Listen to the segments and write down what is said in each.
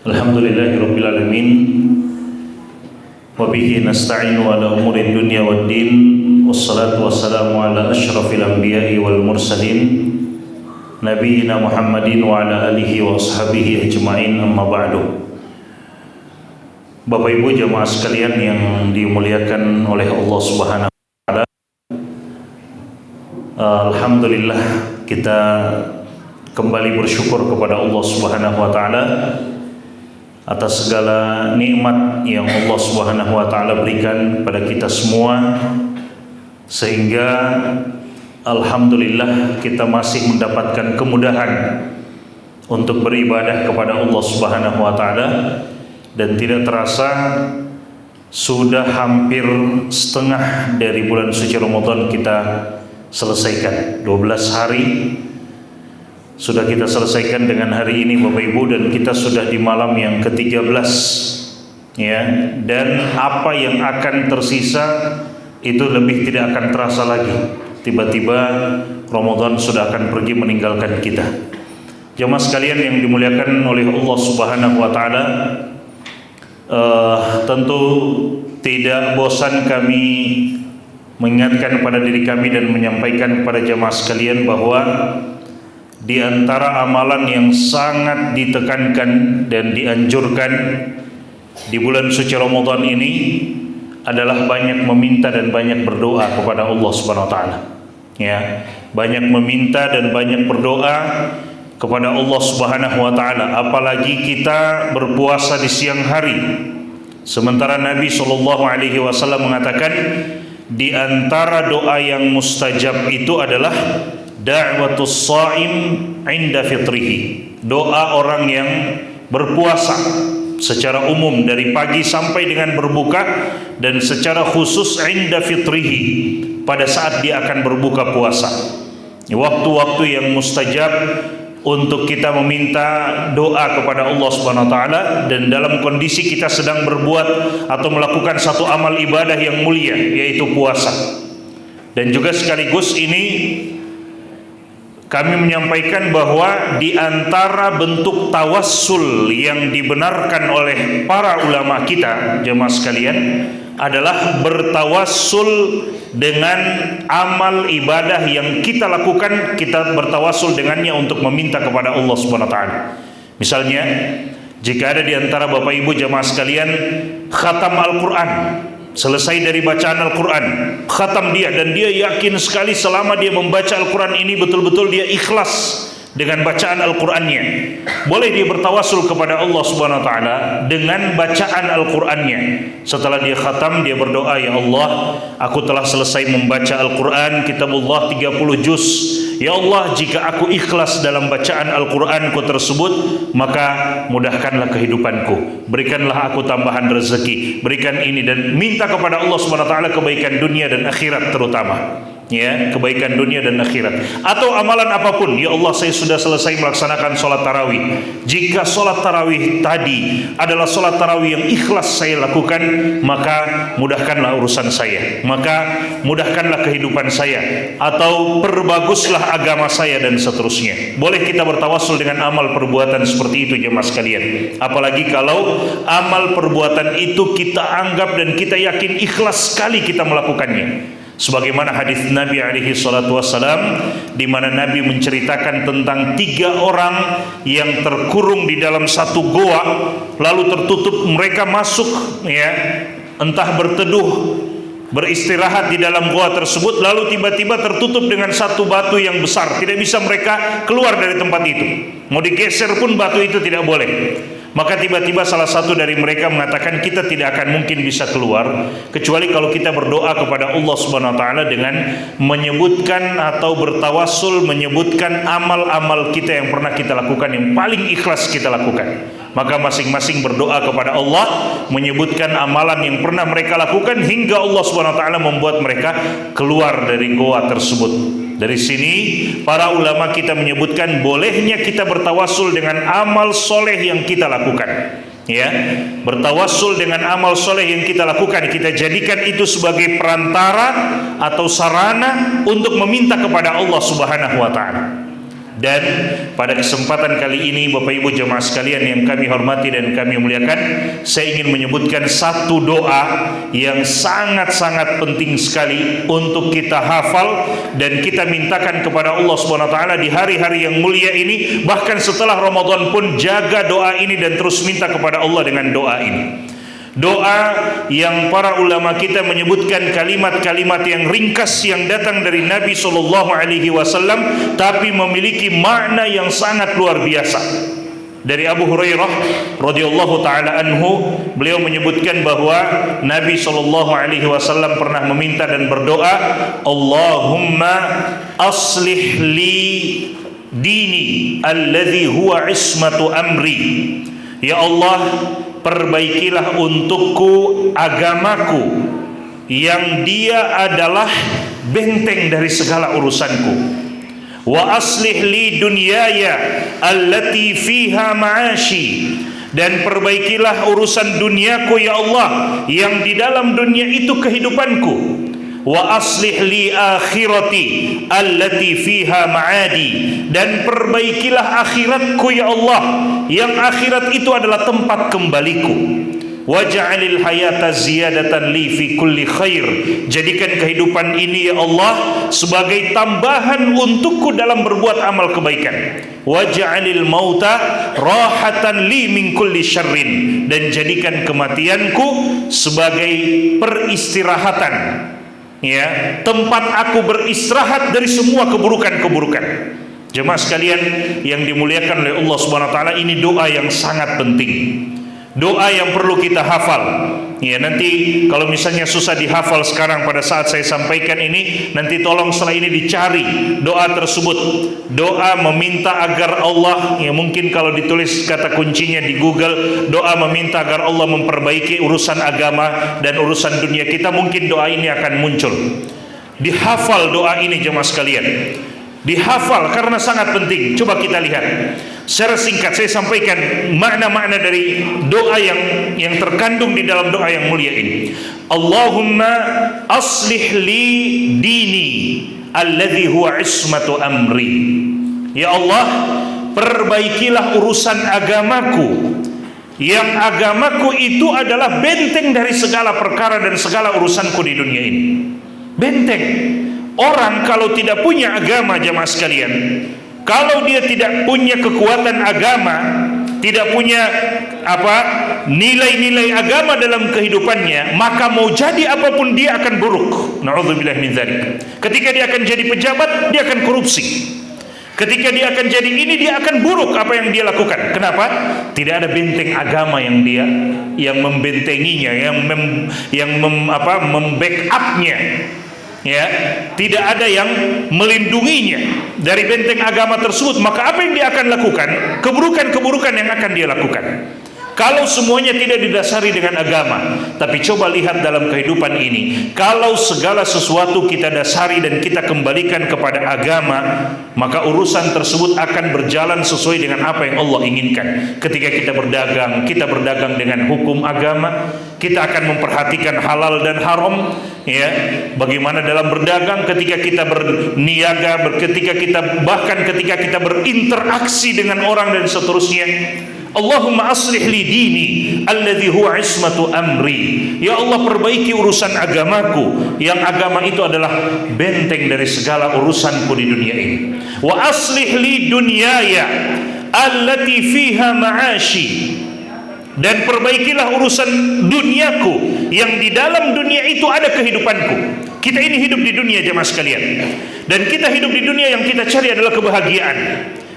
Alhamdulillahirabbil alamin wa bihi nasta'inu ala umuri dunya waddin wassalatu wassalamu ala asyrafil anbiya'i wal mursalin nabiyina Muhammadin wa ala alihi wa ashabihi ajma'in, amma ba'du. Bapak Ibu jamaah sekalian yang dimuliakan oleh Allah Subhanahu wa taala, alhamdulillah kita kembali bersyukur kepada Allah Subhanahu wa taala atas segala nikmat yang Allah Subhanahu wa taala berikan pada kita semua, sehingga alhamdulillah kita masih mendapatkan kemudahan untuk beribadah kepada Allah Subhanahu wa taala, dan tidak terasa sudah hampir setengah dari bulan suci Ramadan kita selesaikan. 12 hari sudah kita selesaikan dengan hari ini Bapak Ibu, dan kita sudah di malam yang ke-13 ya, dan apa yang akan tersisa itu lebih tidak akan terasa lagi. Tiba-tiba Ramadan sudah akan pergi meninggalkan kita. Jemaah sekalian yang dimuliakan oleh Allah Subhanahu wa taala, tentu tidak bosan kami mengingatkan kepada diri kami dan menyampaikan kepada jemaah sekalian bahwa di antara amalan yang sangat ditekankan dan dianjurkan di bulan suci Ramadan ini adalah banyak meminta dan banyak berdoa kepada Allah Subhanahu wa taala. Ya, banyak meminta dan banyak berdoa kepada Allah Subhanahu wa taala, apalagi kita berpuasa di siang hari. Sementara Nabi sallallahu alaihi wasallam mengatakan di antara doa yang mustajab itu adalah da'watus sha'im 'inda fitrihi, doa orang yang berpuasa secara umum dari pagi sampai dengan berbuka, dan secara khusus 'inda fitrihi, pada saat dia akan berbuka puasa. Waktu-waktu yang mustajab untuk kita meminta doa kepada Allah Subhanahu wa taala, dan dalam kondisi kita sedang berbuat atau melakukan satu amal ibadah yang mulia, yaitu puasa. Dan juga sekaligus ini kami menyampaikan bahwa di antara bentuk tawassul yang dibenarkan oleh para ulama kita, jemaah sekalian, adalah bertawassul dengan amal ibadah yang kita lakukan. Kita bertawassul dengannya untuk meminta kepada Allah Subhanahu wa taala. Misalnya, jika ada di antara Bapak Ibu jemaah sekalian khatam Al-Qur'an, selesai dari bacaan Al-Quran, khatam dia, dan dia yakin sekali selama dia membaca Al-Quran ini betul-betul dia ikhlas dengan bacaan Al-Qurannya, boleh dia bertawassul kepada Allah Subhanahu wa taala dengan bacaan Al-Qurannya. Setelah dia khatam, dia berdoa, ya Allah, aku telah selesai membaca Al-Quran kitabullah 30 juz. Ya Allah, jika aku ikhlas dalam bacaan Al-Quranku tersebut, maka mudahkanlah kehidupanku, berikanlah aku tambahan rezeki, berikan ini, dan minta kepada Allah Subhanahu wa taala kebaikan dunia dan akhirat, terutama ya, kebaikan dunia dan akhirat. Atau amalan apapun, ya Allah, saya sudah selesai melaksanakan sholat tarawih. Jika sholat tarawih tadi adalah sholat tarawih yang ikhlas saya lakukan, maka mudahkanlah urusan saya, maka mudahkanlah kehidupan saya, atau perbaguslah agama saya, dan seterusnya. Boleh kita bertawassul dengan amal perbuatan seperti itu jemaah sekalian. Apalagi kalau amal perbuatan itu kita anggap dan kita yakin ikhlas sekali kita melakukannya. Sebagaimana hadis Nabi alaihi salatu wassalam, di mana Nabi menceritakan tentang 3 orang yang terkurung di dalam satu goa, lalu tertutup, mereka masuk ya, entah berteduh, beristirahat di dalam goa tersebut, lalu tiba-tiba tertutup dengan satu batu yang besar, tidak bisa mereka keluar dari tempat itu, mau digeser pun batu itu tidak boleh. Maka tiba-tiba salah satu dari mereka mengatakan, kita tidak akan mungkin bisa keluar kecuali kalau kita berdoa kepada Allah Subhanahu wa taala dengan menyebutkan atau bertawassul menyebutkan amal-amal kita yang pernah kita lakukan, yang paling ikhlas kita lakukan. Maka masing-masing berdoa kepada Allah menyebutkan amalan yang pernah mereka lakukan, hingga Allah Subhanahu wa taala membuat mereka keluar dari goa tersebut. Dari sini para ulama kita menyebutkan bolehnya kita bertawassul dengan amal soleh yang kita lakukan. Ya, bertawassul dengan amal soleh yang kita lakukan, kita jadikan itu sebagai perantara atau sarana untuk meminta kepada Allah Subhanahu wa taala. Dan pada kesempatan kali ini Bapak Ibu jemaah sekalian yang kami hormati dan kami muliakan, saya ingin menyebutkan satu doa yang sangat-sangat penting sekali untuk kita hafal dan kita mintakan kepada Allah Subhanahu wa taala di hari-hari yang mulia ini. Bahkan setelah Ramadan pun jaga doa ini dan terus minta kepada Allah dengan doa ini. Doa yang para ulama kita menyebutkan kalimat-kalimat yang ringkas yang datang dari Nabi SAW, tapi memiliki makna yang sangat luar biasa. Dari Abu Hurairah radhiyallahu taala anhu, beliau menyebutkan bahwa Nabi SAW pernah meminta dan berdoa, Allahumma aslih li dini alladhi huwa ismatu amri. Ya Allah, perbaikilah untukku agamaku yang dia adalah benteng dari segala urusanku. Wa aslih li dunyaya allati fiha ma'ashi, dan perbaikilah urusan duniaku ya Allah yang di dalam dunia itu kehidupanku. Wa aslih li akhirati allati fiha ma'adi, dan perbaikilah akhiratku ya Allah yang akhirat itu adalah tempat kembaliku. Waj'alil hayata ziyadatan li fi kulli khair, jadikan kehidupan ini ya Allah sebagai tambahan untukku dalam berbuat amal kebaikan. Waj'alil mauta rahatan li min kulli syarrin, dan jadikan kematianku sebagai peristirahatan, ya, tempat aku beristirahat dari semua keburukan-keburukan. Jemaah sekalian yang dimuliakan oleh Allah Subhanahu wa taala, ini doa yang sangat penting. Doa yang perlu kita hafal. Ya, nanti kalau misalnya susah dihafal sekarang pada saat saya sampaikan ini, nanti tolong setelah ini dicari doa tersebut. Doa meminta agar Allah, ya mungkin kalau ditulis kata kuncinya di Google, doa meminta agar Allah memperbaiki urusan agama dan urusan dunia kita, mungkin doa ini akan muncul. Dihafal doa ini jemaah sekalian. Dihafal karena sangat penting. Coba kita lihat secara singkat saya sampaikan makna-makna dari doa yang terkandung di dalam doa yang mulia ini. Allahumma aslih li dini alladhi huwa ismatu amri. Ya Allah, perbaikilah urusan agamaku yang agamaku itu adalah benteng dari segala perkara dan segala urusanku di dunia ini. Benteng. Orang kalau tidak punya agama jemaah sekalian, kalau dia tidak punya kekuatan agama, tidak punya nilai-nilai agama dalam kehidupannya, maka mau jadi apapun dia akan buruk. Na'udzubillah min dzalik. Ketika dia akan jadi pejabat, dia akan korupsi. Ketika dia akan jadi ini, dia akan buruk apa yang dia lakukan. Kenapa? Tidak ada benteng agama yang membentenginya, yang membackupnya. Ya, tidak ada yang melindunginya dari benteng agama tersebut, maka apa yang dia akan lakukan? Keburukan-keburukan yang akan dia lakukan. Kalau semuanya tidak didasari dengan agama, tapi coba lihat dalam kehidupan ini, kalau segala sesuatu kita dasari dan kita kembalikan kepada agama, maka urusan tersebut akan berjalan sesuai dengan apa yang Allah inginkan. Ketika kita berdagang dengan hukum agama, kita akan memperhatikan halal dan haram, ya. Bagaimana dalam berdagang, ketika kita berniaga, ketika kita berinteraksi dengan orang dan seterusnya. Allahumma aslih li dini alladhi huwa ismatu amri. Ya Allah, perbaiki urusan agamaku yang agama itu adalah benteng dari segala urusanku di dunia ini. Wa aslih li dunyaya allati fiha ma'ashi, dan perbaikilah urusan duniaku yang di dalam dunia itu ada kehidupanku. Kita ini hidup di dunia jemaah sekalian, dan kita hidup di dunia yang kita cari adalah kebahagiaan.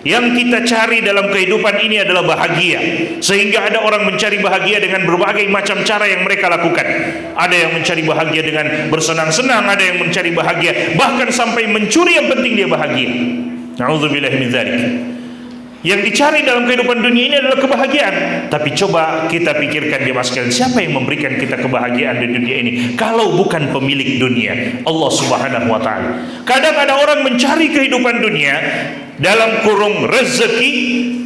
Yang kita cari dalam kehidupan ini adalah bahagia. Sehingga ada orang mencari bahagia dengan berbagai macam cara yang mereka lakukan. Ada yang mencari bahagia dengan bersenang-senang, ada yang mencari bahagia bahkan sampai mencuri, yang penting dia bahagia. Na'udzubillah min dzalik. Yang dicari dalam kehidupan dunia ini adalah kebahagiaan. Tapi coba kita pikirkan jemaah sekalian, siapa yang memberikan kita kebahagiaan di dunia ini kalau bukan pemilik dunia, Allah Subhanahu wa taala. Kadang ada orang mencari kehidupan dunia dalam kurung rezeki.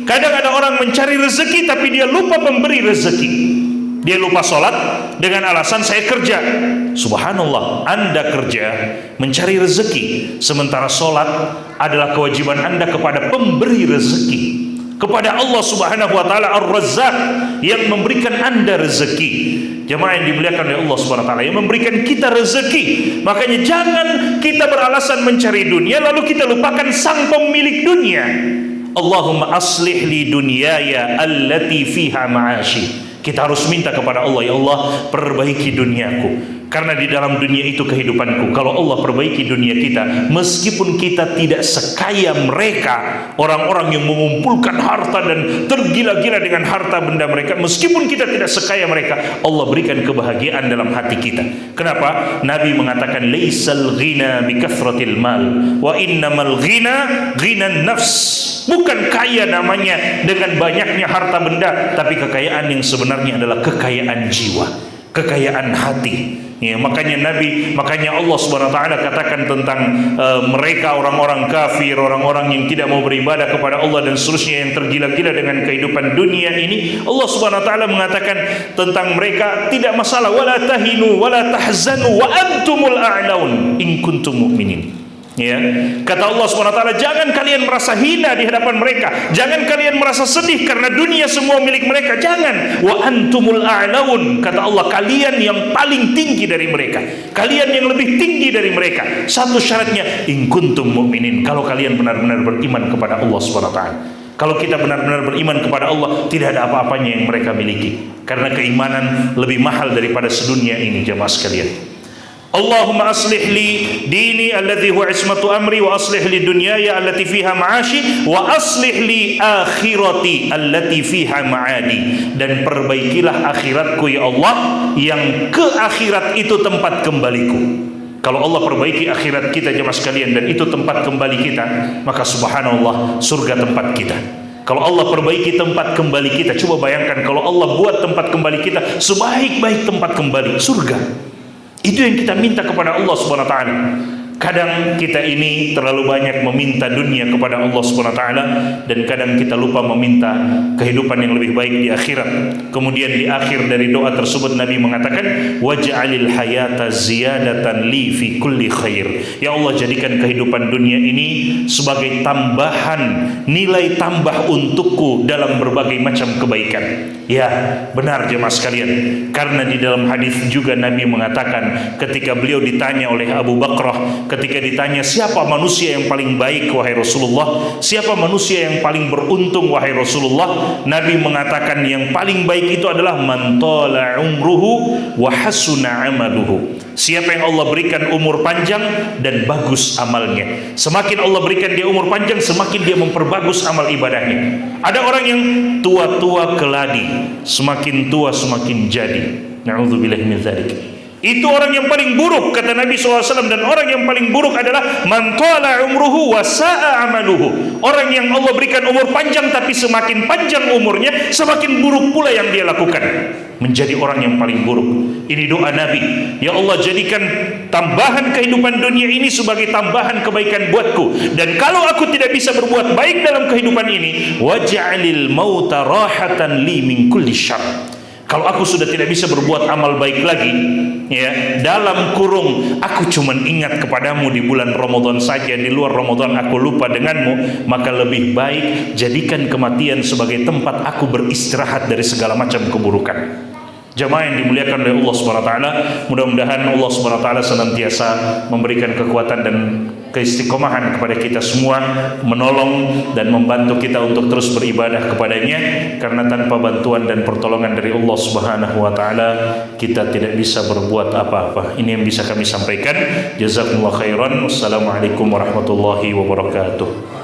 Kadang ada orang mencari rezeki tapi dia lupa memberi rezeki. Dia lupa sholat dengan alasan saya kerja. Subhanallah, Anda kerja mencari rezeki, sementara sholat adalah kewajiban Anda kepada pemberi rezeki, kepada Allah Subhanahu wa taala Ar-Razzaq yang memberikan Anda rezeki. Jemaah yang dimuliakan oleh Allah Subhanahu wa taala, yang memberikan kita rezeki. Makanya jangan kita beralasan mencari dunia lalu kita lupakan sang pemilik dunia. Allahumma aslih li dunyaya allati fiha ma'ashi. Kita harus minta kepada Allah, ya Allah, perbaiki duniaku, karena di dalam dunia itu kehidupanku. Kalau Allah perbaiki dunia kita, meskipun kita tidak sekaya mereka, orang-orang yang mengumpulkan harta dan tergila-gila dengan harta benda mereka, meskipun kita tidak sekaya mereka, Allah berikan kebahagiaan dalam hati kita. Kenapa? Nabi mengatakan, laisal ghina bi kathratil mal, wa innamal ghina ghinan nafs. Bukan kaya namanya dengan banyaknya harta benda, tapi kekayaan yang sebenarnya adalah kekayaan jiwa, kekayaan hati. Ya, makanya Allah Subhanahu wa taala katakan tentang mereka, orang-orang kafir, orang-orang yang tidak mau beribadah kepada Allah dan seterusnya, yang tergila-gila dengan kehidupan dunia ini. Allah Subhanahu wa taala mengatakan tentang mereka, tidak masalah, wala tahinu wala tahzanu wa antumul a'laun in kuntum mu'minin. Ya, kata Allah SWT, jangan kalian merasa hina di hadapan mereka, jangan kalian merasa sedih karena dunia semua milik mereka, jangan. Wa antumul a'laun, kata Allah, kalian yang paling tinggi dari mereka, kalian yang lebih tinggi dari mereka. Satu syaratnya, in kuntum mu'minin, kalau kalian benar-benar beriman kepada Allah SWT. Kalau kita benar-benar beriman kepada Allah, tidak ada apa-apanya yang mereka miliki, karena keimanan lebih mahal daripada sedunia ini. Jemaah sekalian, Allahumma aslih li dini alladhi huwa ismatu amri, wa aslih li dunyaya allati fiha ma'ashi, wa aslih li akhirati allati fiha ma'adi. Dan perbaikilah akhiratku ya Allah, yang ke akhirat itu tempat kembaliku. Kalau Allah perbaiki akhirat kita jemaah sekalian, dan itu tempat kembali kita, maka subhanallah, surga tempat kita. Kalau Allah perbaiki tempat kembali kita, coba bayangkan kalau Allah buat tempat kembali kita sebaik-baik tempat kembali, surga. Itu yang kita minta kepada Allah Subhanahu wa taala. Kadang kita ini terlalu banyak meminta dunia kepada Allah Subhanahu wa taala, dan kadang kita lupa meminta kehidupan yang lebih baik di akhirat. Kemudian di akhir dari doa tersebut Nabi mengatakan, waj'alil hayata ziyadatan li fi kulli khair. Ya Allah, jadikan kehidupan dunia ini sebagai tambahan, nilai tambah untukku dalam berbagai macam kebaikan. Ya, benar jemaah sekalian, karena di dalam hadis juga Nabi mengatakan, ketika beliau ditanya oleh Abu Bakrah, ketika ditanya siapa manusia yang paling baik wahai Rasulullah, siapa manusia yang paling beruntung wahai Rasulullah, Nabi mengatakan yang paling baik itu adalah man tala umruhu wa hasuna amaluhu. Siapa yang Allah berikan umur panjang dan bagus amalnya. Semakin Allah berikan dia umur panjang, semakin dia memperbagus amal ibadahnya. Ada orang yang tua-tua keladi, semakin tua semakin jadi. Na'udzubillah min dzalik. Itu orang yang paling buruk, kata Nabi SAW. Dan orang yang paling buruk adalah man tala umruhu wa sa'a amaluhu. Orang yang Allah berikan umur panjang, tapi semakin panjang umurnya, semakin buruk pula yang dia lakukan. Menjadi orang yang paling buruk. Ini doa Nabi, ya Allah, jadikan tambahan kehidupan dunia ini sebagai tambahan kebaikan buatku. Dan kalau aku tidak bisa berbuat baik dalam kehidupan ini, waj'alil mauta rahatan li min kulli syarr. Kalau aku sudah tidak bisa berbuat amal baik lagi, ya, dalam kurung aku cuman ingat kepadamu di bulan Ramadan saja, di luar Ramadan aku lupa denganmu, maka lebih baik jadikan kematian sebagai tempat aku beristirahat dari segala macam keburukan. Jamaah yang dimuliakan oleh Allah Subhanahu wa taala, mudah-mudahan Allah Subhanahu wa taala senantiasa memberikan kekuatan dan keistiqomahan kepada kita semua, menolong dan membantu kita untuk terus beribadah kepadanya, karena tanpa bantuan dan pertolongan dari Allah Subhanahu wa taala kita tidak bisa berbuat apa-apa. Ini yang bisa kami sampaikan. Jazakumullah khairan. Wassalamualaikum warahmatullahi wabarakatuh.